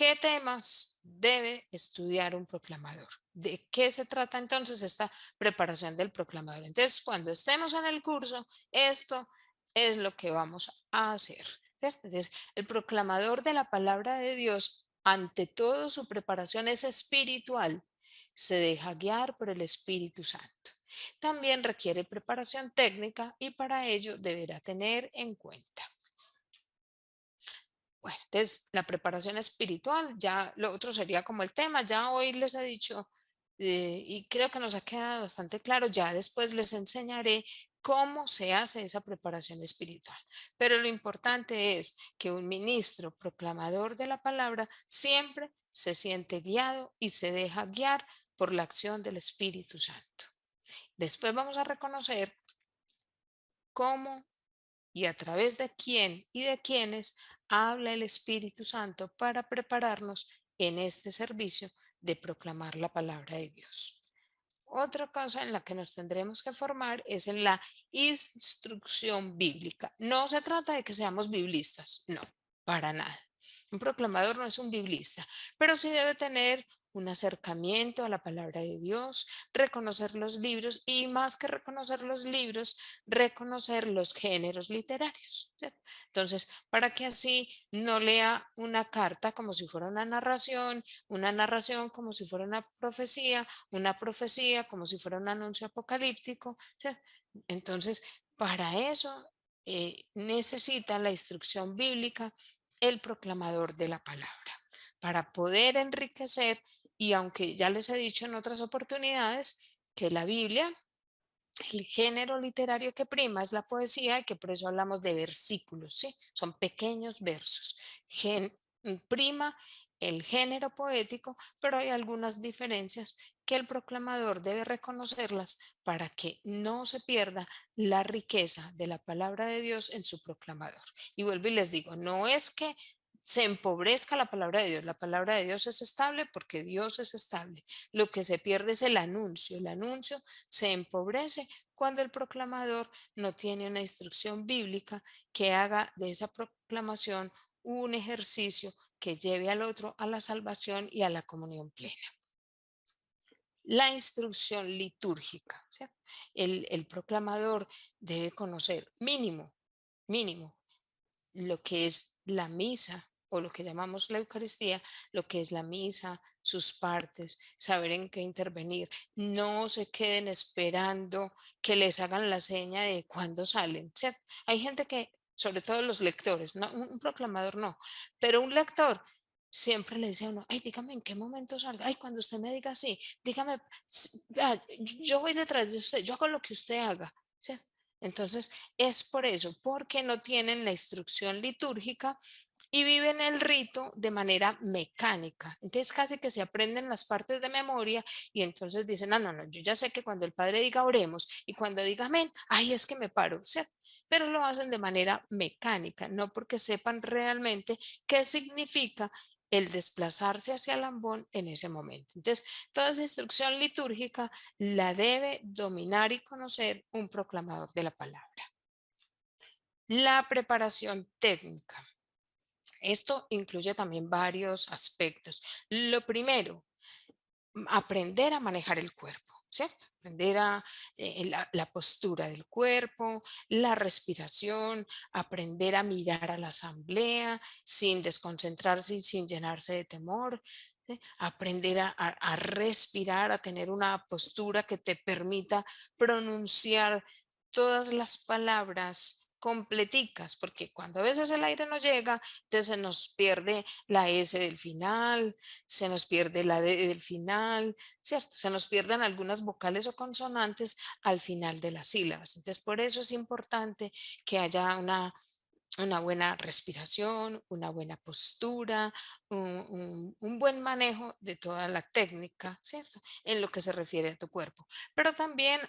¿Qué temas debe estudiar un proclamador? ¿De qué se trata entonces esta preparación del proclamador? Entonces, cuando estemos en el curso, esto es lo que vamos a hacer, ¿cierto? Entonces, el proclamador de la palabra de Dios, ante todo su preparación es espiritual, se deja guiar por el Espíritu Santo. También requiere preparación técnica y para ello deberá tener en cuenta. Bueno, entonces la preparación espiritual, ya lo otro sería como el tema, ya hoy les he dicho y creo que nos ha quedado bastante claro, ya después les enseñaré cómo se hace esa preparación espiritual. Pero lo importante es que un ministro proclamador de la palabra siempre se siente guiado y se deja guiar por la acción del Espíritu Santo. Después vamos a reconocer cómo y a través de quién y de quiénes habla el Espíritu Santo para prepararnos en este servicio de proclamar la palabra de Dios. Otra cosa en la que nos tendremos que formar es en la instrucción bíblica. No se trata de que seamos biblistas, no, para nada. Un proclamador no es un biblista, pero sí debe tener un acercamiento a la palabra de Dios, reconocer los libros y más que reconocer los libros, reconocer los géneros literarios, ¿cierto? Entonces, para que así no lea una carta como si fuera una narración como si fuera una profecía como si fuera un anuncio apocalíptico, ¿cierto? Entonces, para eso necesita la instrucción bíblica el proclamador de la palabra, para poder enriquecer, y aunque ya les he dicho en otras oportunidades que la Biblia, el género literario que prima es la poesía y que por eso hablamos de versículos, ¿sí? Son pequeños versos. Prima el género poético, pero hay algunas diferencias que el proclamador debe reconocerlas para que no se pierda la riqueza de la palabra de Dios en su proclamador. Y vuelvo y les digo, no es que se empobrezca la palabra de Dios es estable porque Dios es estable. Lo que se pierde es el anuncio se empobrece cuando el proclamador no tiene una instrucción bíblica que haga de esa proclamación un ejercicio que lleve al otro a la salvación y a la comunión plena. La instrucción litúrgica, ¿cierto? El proclamador debe conocer mínimo, lo que es la misa o lo que llamamos la Eucaristía, lo que es la misa, sus partes, saber en qué intervenir. No se queden esperando que les hagan la seña de cuándo salen, ¿cierto? Hay gente que, sobre todo los lectores, no, un proclamador no, pero un lector siempre le dice a uno, ay, dígame en qué momento salga, ay, cuando usted me diga así, dígame, yo voy detrás de usted, yo hago lo que usted haga, ¿cierto? Entonces, es por eso, porque no tienen la instrucción litúrgica y viven el rito de manera mecánica. Entonces casi que se aprenden las partes de memoria y entonces dicen, no, yo ya sé que cuando el padre diga oremos y cuando diga amén, ay, es que me paro, ¿cierto? Pero lo hacen de manera mecánica, no porque sepan realmente qué significa el desplazarse hacia el ambón en ese momento. Entonces, toda esa instrucción litúrgica la debe dominar y conocer un proclamador de la palabra. La preparación técnica. Esto incluye también varios aspectos. Lo primero, aprender a manejar el cuerpo, ¿cierto? Aprender a la postura del cuerpo, la respiración, aprender a mirar a la asamblea sin desconcentrarse y sin llenarse de temor. ¿Sí? Aprender a respirar, a tener una postura que te permita pronunciar todas las palabras completicas, porque cuando a veces el aire no llega, entonces se nos pierde la S del final, se nos pierde la D del final, ¿cierto? Se nos pierden algunas vocales o consonantes al final de las sílabas. Entonces, por eso es importante que haya una buena respiración, una buena postura, un buen manejo de toda la técnica, ¿cierto? En lo que se refiere a tu cuerpo. Pero también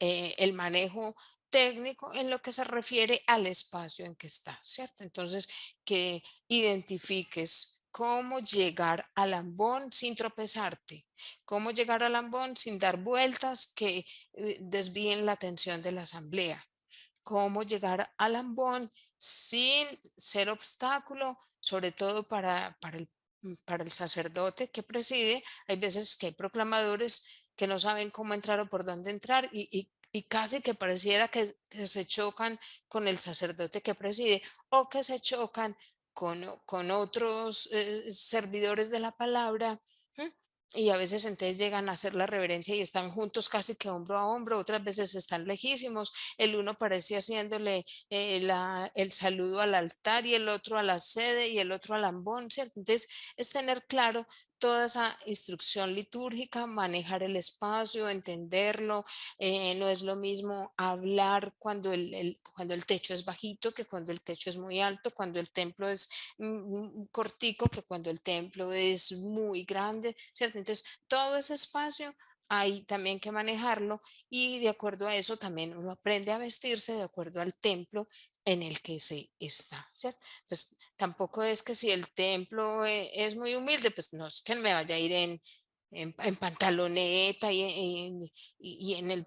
el manejo técnico en lo que se refiere al espacio en que estás, ¿cierto? Entonces, que identifiques cómo llegar al ambón sin tropezarte, cómo llegar al ambón sin dar vueltas que desvíen la atención de la asamblea, cómo llegar al ambón sin ser obstáculo, sobre todo para el para el sacerdote que preside. Hay veces que hay proclamadores que no saben cómo entrar o por dónde entrar y casi que pareciera que se chocan con el sacerdote que preside o que se chocan con otros servidores de la palabra. ¿M? Y a veces entonces llegan a hacer la reverencia y están juntos casi que hombro a hombro, otras veces están lejísimos, el uno parece haciéndole el saludo al altar y el otro a la sede y el otro al ambón, ¿cierto? Entonces es tener claro toda esa instrucción litúrgica, manejar el espacio, entenderlo. No es lo mismo hablar cuando cuando el techo es bajito que cuando el techo es muy alto, cuando el templo es cortico que cuando el templo es muy grande, ¿cierto? Entonces todo ese espacio hay también que manejarlo y de acuerdo a eso también uno aprende a vestirse de acuerdo al templo en el que se está, ¿cierto? Pues tampoco es que si el templo es muy humilde, pues no es que me vaya a ir en pantaloneta y en el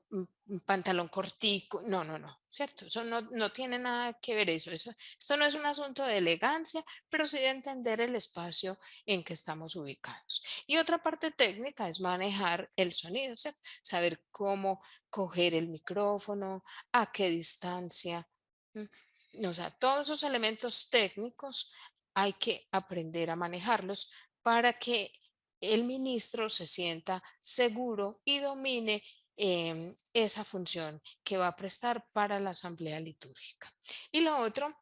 pantalón cortico. No, no, no, ¿cierto? Eso no tiene nada que ver eso. Esto no es un asunto de elegancia, pero sí de entender el espacio en que estamos ubicados. Y otra parte técnica es manejar el sonido, ¿cierto? Saber cómo coger el micrófono, a qué distancia. O sea, todos esos elementos técnicos hay que aprender a manejarlos para que el ministro se sienta seguro y domine esa función que va a prestar para la asamblea litúrgica. Y lo otro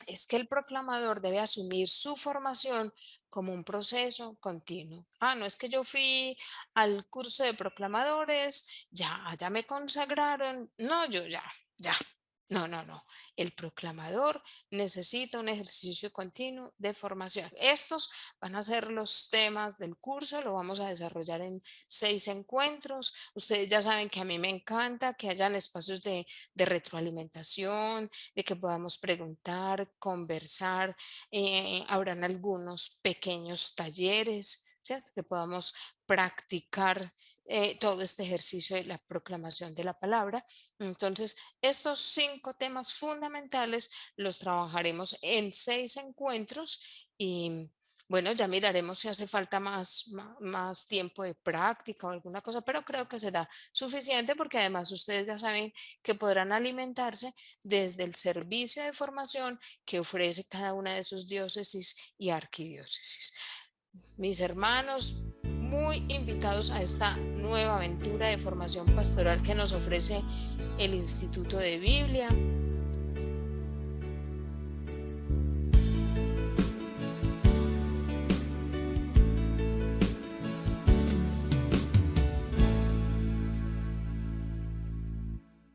es que el proclamador debe asumir su formación como un proceso continuo. No es que yo fui al curso de proclamadores, ya me consagraron, no, yo ya. No, no, no. El proclamador necesita un ejercicio continuo de formación. Estos van a ser los temas del curso, lo vamos a desarrollar en 6 encuentros. Ustedes ya saben que a mí me encanta que hayan espacios de retroalimentación, de que podamos preguntar, conversar. Habrán algunos pequeños talleres, ¿cierto? Que podamos practicar todo este ejercicio de la proclamación de la palabra. Entonces, estos 5 temas fundamentales los trabajaremos en 6 encuentros y bueno, ya miraremos si hace falta más tiempo de práctica o alguna cosa, pero creo que será suficiente porque además ustedes ya saben que podrán alimentarse desde el servicio de formación que ofrece cada una de sus diócesis y arquidiócesis. Mis hermanos, muy invitados a esta nueva aventura de formación pastoral que nos ofrece el Instituto de Biblia.